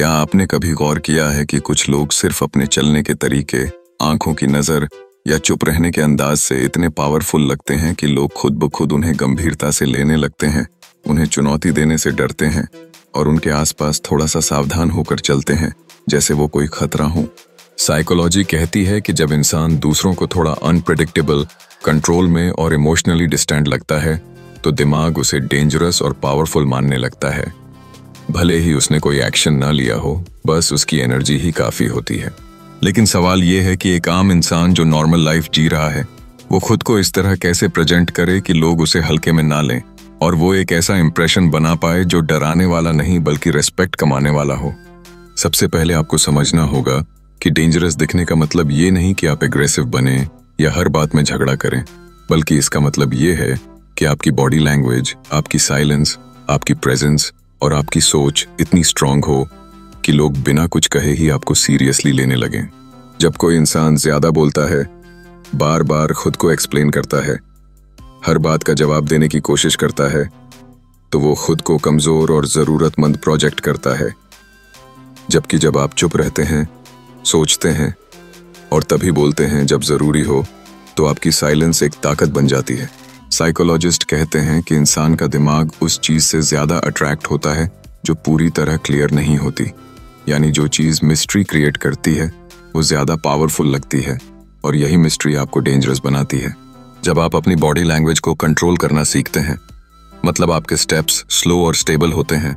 क्या आपने कभी गौर किया है कि कुछ लोग सिर्फ अपने चलने के तरीके, आंखों की नज़र या चुप रहने के अंदाज से इतने पावरफुल लगते हैं कि लोग खुद ब खुद उन्हें गंभीरता से लेने लगते हैं, उन्हें चुनौती देने से डरते हैं और उनके आसपास थोड़ा सा सावधान होकर चलते हैं, जैसे वो कोई खतरा हो। साइकोलॉजी कहती है कि जब इंसान दूसरों को थोड़ा अनप्रेडिक्टेबल, कंट्रोल में और इमोशनली डिस्टेंट लगता है, तो दिमाग उसे डेंजरस और पावरफुल मानने लगता है। भले ही उसने कोई एक्शन ना लिया हो, बस उसकी एनर्जी ही काफ़ी होती है। लेकिन सवाल ये है कि एक आम इंसान जो नॉर्मल लाइफ जी रहा है, वो खुद को इस तरह कैसे प्रेजेंट करे कि लोग उसे हल्के में ना लें और वो एक ऐसा इंप्रेशन बना पाए जो डराने वाला नहीं बल्कि रिस्पेक्ट कमाने वाला हो। सबसे पहले आपको समझना होगा कि डेंजरस दिखने का मतलब ये नहीं कि आप एग्रेसिव बने या हर बात में झगड़ा करें, बल्कि इसका मतलब ये है कि आपकी बॉडी लैंग्वेज, आपकी साइलेंस, आपकी प्रेजेंस और आपकी सोच इतनी स्ट्रांग हो कि लोग बिना कुछ कहे ही आपको सीरियसली लेने लगें। जब कोई इंसान ज्यादा बोलता है, बार बार खुद को एक्सप्लेन करता है, हर बात का जवाब देने की कोशिश करता है, तो वो खुद को कमजोर और जरूरतमंद प्रोजेक्ट करता है। जबकि जब आप चुप रहते हैं, सोचते हैं और तभी बोलते हैं जब जरूरी हो, तो आपकी साइलेंस एक ताकत बन जाती है। साइकोलॉजिस्ट कहते हैं कि इंसान का दिमाग उस चीज से ज्यादा अट्रैक्ट होता है जो पूरी तरह क्लियर नहीं होती, यानी जो चीज मिस्ट्री क्रिएट करती है वो ज्यादा पावरफुल लगती है और यही मिस्ट्री आपको डेंजरस बनाती है। जब आप अपनी बॉडी लैंग्वेज को कंट्रोल करना सीखते हैं, मतलब आपके स्टेप्स स्लो और स्टेबल होते हैं,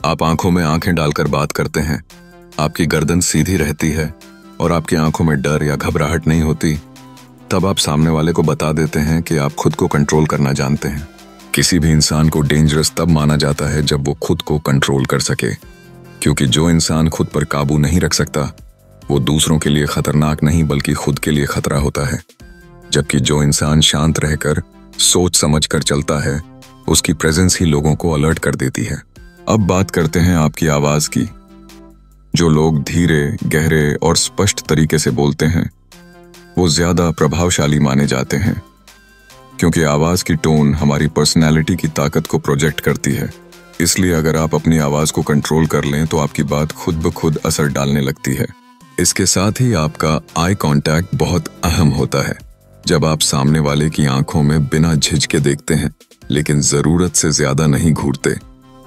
आप आंखों में आंखें डालकर बात करते हैं, आपकी गर्दन सीधी रहती है और आपकी आंखों में डर या घबराहट नहीं होती, तब आप सामने वाले को बता देते हैं कि आप खुद को कंट्रोल करना जानते हैं। किसी भी इंसान को डेंजरस तब माना जाता है जब वो खुद को कंट्रोल कर सके, क्योंकि जो इंसान खुद पर काबू नहीं रख सकता, वो दूसरों के लिए खतरनाक नहीं बल्कि खुद के लिए खतरा होता है। जबकि जो इंसान शांत रहकर सोच समझ कर चलता है, उसकी प्रेजेंस ही लोगों को अलर्ट कर देती है। अब बात करते हैं आपकी आवाज की। जो लोग धीरे, गहरे और स्पष्ट तरीके से बोलते हैं, वो ज्यादा प्रभावशाली माने जाते हैं, क्योंकि आवाज की टोन हमारी पर्सनैलिटी की ताकत को प्रोजेक्ट करती है। इसलिए अगर आप अपनी आवाज को कंट्रोल कर लें तो आपकी बात खुद ब खुद असर डालने लगती है। इसके साथ ही आपका आई कांटेक्ट बहुत अहम होता है। जब आप सामने वाले की आंखों में बिना झिझके देखते हैं, लेकिन जरूरत से ज्यादा नहीं घूरते,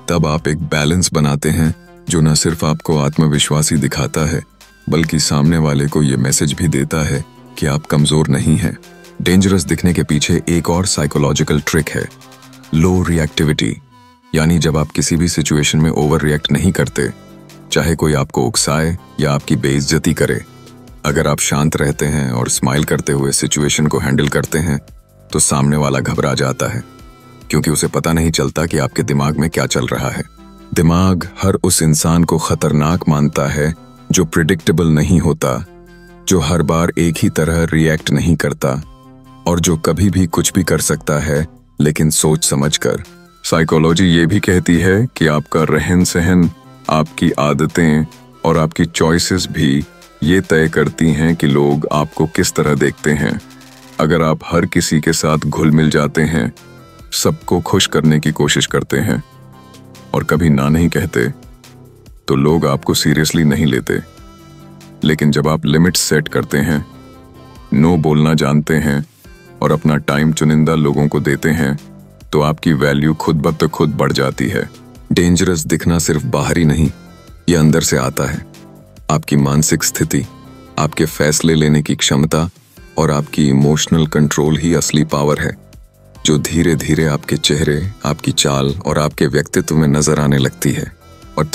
तब आप एक बैलेंस बनाते हैं जो न सिर्फ आपको आत्मविश्वासी दिखाता है, बल्कि सामने वाले को ये मैसेज भी देता है कि आप कमजोर नहीं हैं। डेंजरस दिखने के पीछे एक और साइकोलॉजिकल ट्रिक है, लो रिएक्टिविटी, यानी जब आप किसी भी सिचुएशन में ओवर रिएक्ट नहीं करते, चाहे कोई आपको उकसाए या आपकी बेइज्जती करे। अगर आप शांत रहते हैं और स्माइल करते हुए सिचुएशन को हैंडल करते हैं, तो सामने वाला घबरा जाता है, क्योंकि उसे पता नहीं चलता कि आपके दिमाग में क्या चल रहा है। दिमाग हर उस इंसान को खतरनाक मानता है जो प्रिडिक्टेबल नहीं होता, जो हर बार एक ही तरह रिएक्ट नहीं करता और जो कभी भी कुछ भी कर सकता है, लेकिन सोच समझकर। साइकोलॉजी ये भी कहती है कि आपका रहन सहन, आपकी आदतें और आपकी चॉइसेस भी ये तय करती हैं कि लोग आपको किस तरह देखते हैं। अगर आप हर किसी के साथ घुल मिल जाते हैं, सबको खुश करने की कोशिश करते हैं और कभी ना नहीं कहते, तो लोग आपको सीरियसली नहीं लेते। लेकिन जब आप लिमिट्स सेट करते हैं, नो बोलना जानते हैं और अपना टाइम चुनिंदा लोगों को देते हैं, तो आपकी वैल्यू खुद ब खुद बढ़ जाती है। डेंजरस दिखना सिर्फ बाहरी नहीं, ये अंदर से आता है। आपकी मानसिक स्थिति, आपके फैसले लेने की क्षमता और आपकी इमोशनल कंट्रोल ही असली पावर है, जो धीरे धीरे आपके चेहरे, आपकी चाल और आपके व्यक्तित्व में नजर आने लगती है। और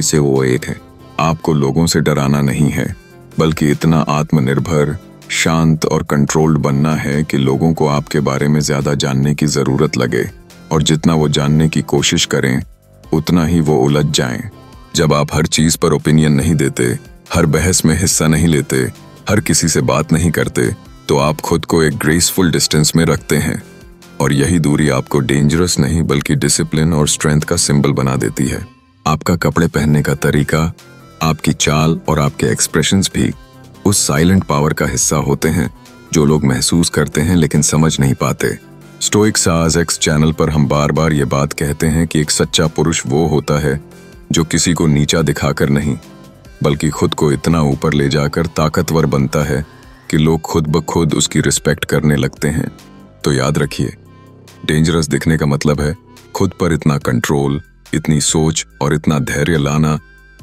से वो एक है, आपको लोगों से डराना नहीं है, बल्कि इतना आत्मनिर्भर, शांत और कंट्रोल्ड बनना है कि लोगों को आपके बारे में ज्यादा जानने की जरूरत लगे, और जितना वो जानने की कोशिश करें, उतना ही वो उलझ जाएं। जब आप हर चीज पर ओपिनियन नहीं देते, हर बहस में हिस्सा नहीं लेते, हर किसी से बात नहीं करते, तो आप खुद को एक ग्रेसफुल डिस्टेंस में रखते हैं, और यही दूरी आपको डेंजरस नहीं बल्कि डिसिप्लिन और स्ट्रेंथ का सिंबल बना देती है। आपका कपड़े पहनने का तरीका, आपकी चाल और आपके एक्सप्रेशंस भी उस साइलेंट पावर का हिस्सा होते हैं जो लोग महसूस करते हैं लेकिन समझ नहीं पाते। स्टोइक साज एक्स चैनल पर हम बार बार ये बात कहते हैं कि एक सच्चा पुरुष वो होता है जो किसी को नीचा दिखाकर नहीं, बल्कि खुद को इतना ऊपर ले जाकर ताकतवर बनता है कि लोग खुद ब खुद उसकी रिस्पेक्ट करने लगते हैं। तो याद रखिए, डेंजरस दिखने का मतलब है खुद पर इतना कंट्रोल, इतनी सोच और इतना धैर्य लाना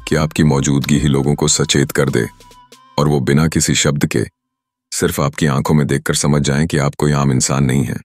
कि आपकी मौजूदगी ही लोगों को सचेत कर दे, और वो बिना किसी शब्द के, सिर्फ आपकी आंखों में देखकर समझ जाएं कि आप कोई आम इंसान नहीं है।